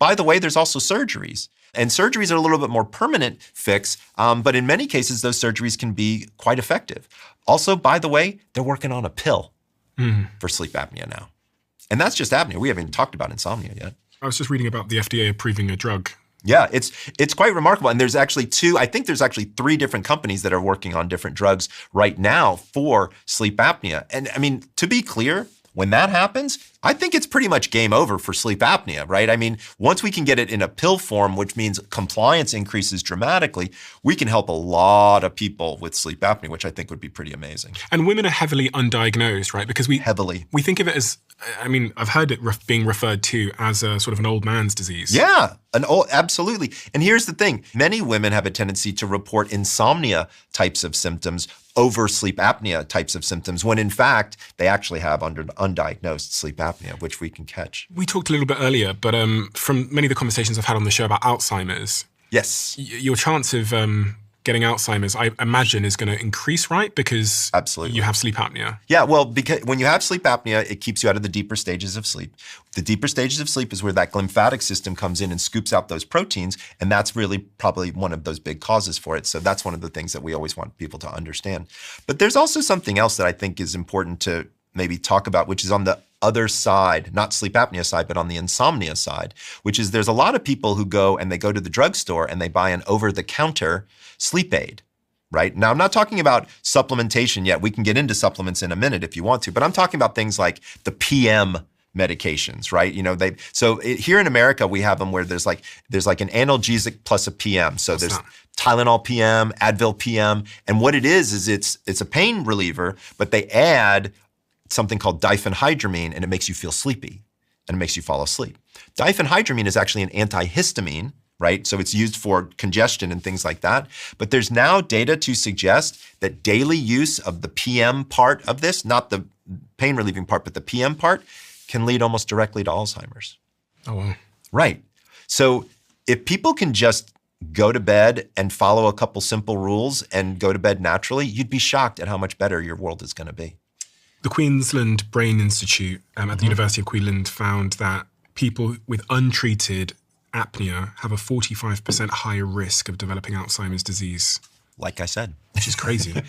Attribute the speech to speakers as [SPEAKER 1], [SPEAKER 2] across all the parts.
[SPEAKER 1] By the way, there's also surgeries. And surgeries are a little bit more permanent fix, but in many cases, those surgeries can be quite effective. Also, by the way, they're working on a pill for sleep apnea now. And that's just apnea. We haven't even talked about insomnia yet.
[SPEAKER 2] I was just reading about the FDA approving a drug.
[SPEAKER 1] Yeah, it's quite remarkable. And there's actually three different companies that are working on different drugs right now for sleep apnea. And I mean, to be clear, when that happens, I think it's pretty much game over for sleep apnea, right? I mean, once we can get it in a pill form, which means compliance increases dramatically, we can help a lot of people with sleep apnea, which I think would be pretty amazing.
[SPEAKER 2] And women are heavily undiagnosed, right? Because we think of it as, I mean, I've heard it being referred to as a sort of an old man's disease.
[SPEAKER 1] Yeah, absolutely. And here's the thing. Many women have a tendency to report insomnia types of symptoms over sleep apnea types of symptoms, when in fact, they actually have undiagnosed sleep apnea, which we can catch.
[SPEAKER 2] We talked a little bit earlier, but from many of the conversations I've had on the show about Alzheimer's,
[SPEAKER 1] yes,
[SPEAKER 2] your chance of getting Alzheimer's, I imagine, is going to increase, right? Because
[SPEAKER 1] absolutely,
[SPEAKER 2] you have sleep apnea.
[SPEAKER 1] Yeah, well, because when you have sleep apnea, it keeps you out of the deeper stages of sleep. The deeper stages of sleep is where that lymphatic system comes in and scoops out those proteins, and that's really probably one of those big causes for it. So that's one of the things that we always want people to understand. But there's also something else that I think is important to maybe talk about, which is on the other side, not sleep apnea side, but on the insomnia side, which is there's a lot of people who go to the drugstore and they buy an over-the-counter sleep aid, right? Now, I'm not talking about supplementation yet. We can get into supplements in a minute if you want to, but I'm talking about things like the PM medications, right? Here in America, we have them where there's like an analgesic plus a PM. So there's Tylenol PM, Advil PM, and what it is it's a pain reliever, but they add something called diphenhydramine, and it makes you feel sleepy and it makes you fall asleep. Diphenhydramine is actually an antihistamine, right? So it's used for congestion and things like that. But there's now data to suggest that daily use of the PM part of this, not the pain relieving part, but the PM part, can lead almost directly to Alzheimer's.
[SPEAKER 2] Oh, wow.
[SPEAKER 1] Right. So if people can just go to bed and follow a couple simple rules and go to bed naturally, you'd be shocked at how much better your world is going to be.
[SPEAKER 2] The Queensland Brain Institute at the University of Queensland found that people with untreated apnea have a 45% higher risk of developing Alzheimer's disease.
[SPEAKER 1] Like I said.
[SPEAKER 2] Which is crazy.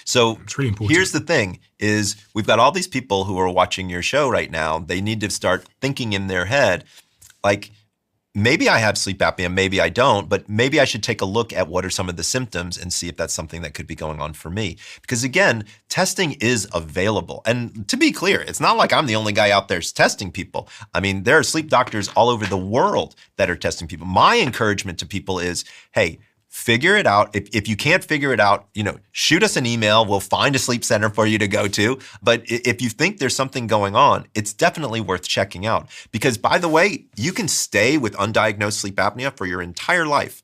[SPEAKER 1] So
[SPEAKER 2] it's really important.
[SPEAKER 1] Here's the thing is we've got all these people who are watching your show right now. They need to start thinking in their head, like, maybe I have sleep apnea, maybe I don't, but maybe I should take a look at what are some of the symptoms and see if that's something that could be going on for me. Because again, testing is available. And to be clear, it's not like I'm the only guy out there testing people. I mean, there are sleep doctors all over the world that are testing people. My encouragement to people is, hey, figure it out. If you can't figure it out, shoot us an email. We'll find a sleep center for you to go to. But if you think there's something going on, it's definitely worth checking out. Because by the way, you can stay with undiagnosed sleep apnea for your entire life.